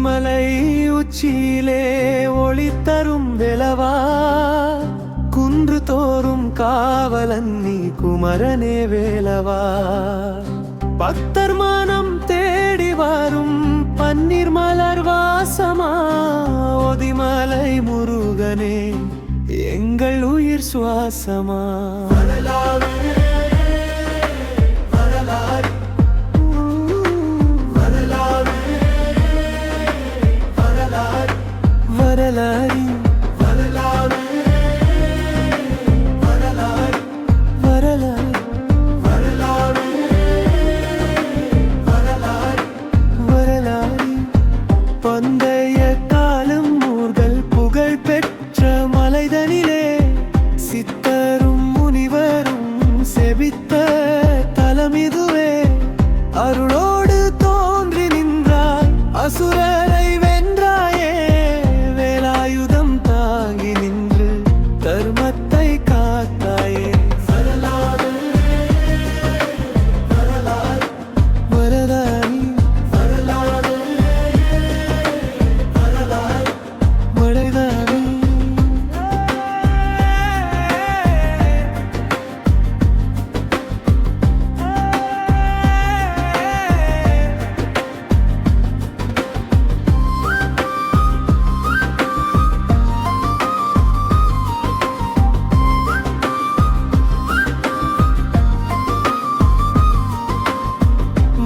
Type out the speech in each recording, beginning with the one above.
ஒதிமலை உச்சியிலே ஒளி தரும் வெலவா, குன்று தோறும் காவலன் நீ குமரனே வேலவா. பக்தர் மனம் தேடி வரும் பன்னீர் மலர் வாசமா, ஒதிமலை முருகனே எங்கள் உயிர் சுவாசமா. வரலாறு பந்தய காலம் ஊர்கள் புகழ் பெற்ற மலைதனிலே, சித்தரும் முனிவரும் செபித்த தலமிதுவே. அருளோடு தோன்றி நின்றாய் அசுரரை வென்றாயே, வேலாயுதம் தாங்கி நின்று தர்மத்தை காத்தாயே.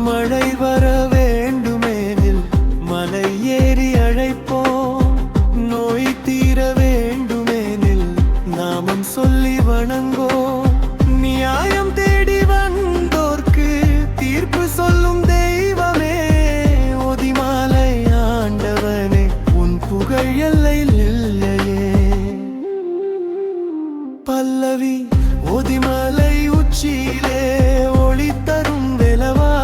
மழை வர வேண்டுமெனில் மலை ஏறி அழைப்போம், நோய் தீர வேண்டுமெனில் நாமம் சொல்லி வணங்கோம். நியாயம் தேடி வந்தோர்க்கு தீர்ப்பு சொல்லும் தெய்வமே, ஒதிமலை ஆண்டவனே உன் புகழ் எல்லையில் இல்லையே. பல்லவி ஒதிமலை உச்சியிலே ஒளி தரும் வெலவா,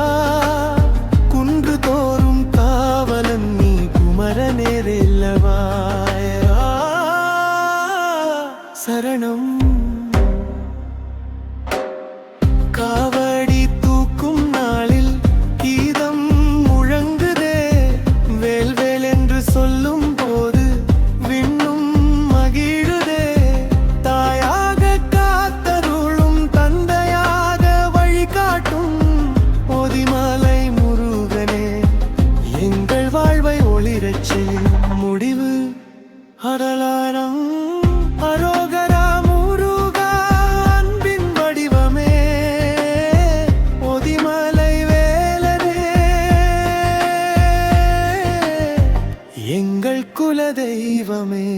குன்று தோறும் காவலன் நீ குமரனே வேலவா. சரணம் காவடி தூக்கும் நாளில் கீதம் முழங்குதே, வேல்வேல் என்று சொல்லும் போது விண்ணும் மகிழுதே. தாயாக காத்தருளும் தந்தையாக வழிகாட்டும் ஒதிமலை முருகனே எங்கள் வாழ்வை ஒளிரச் செய்யும் முடிவு அடலாரம். அரோகரா முருகா அன்பின் வடிவமே, ஒதிமலை வேலனே எங்கள் குல தெய்வமே.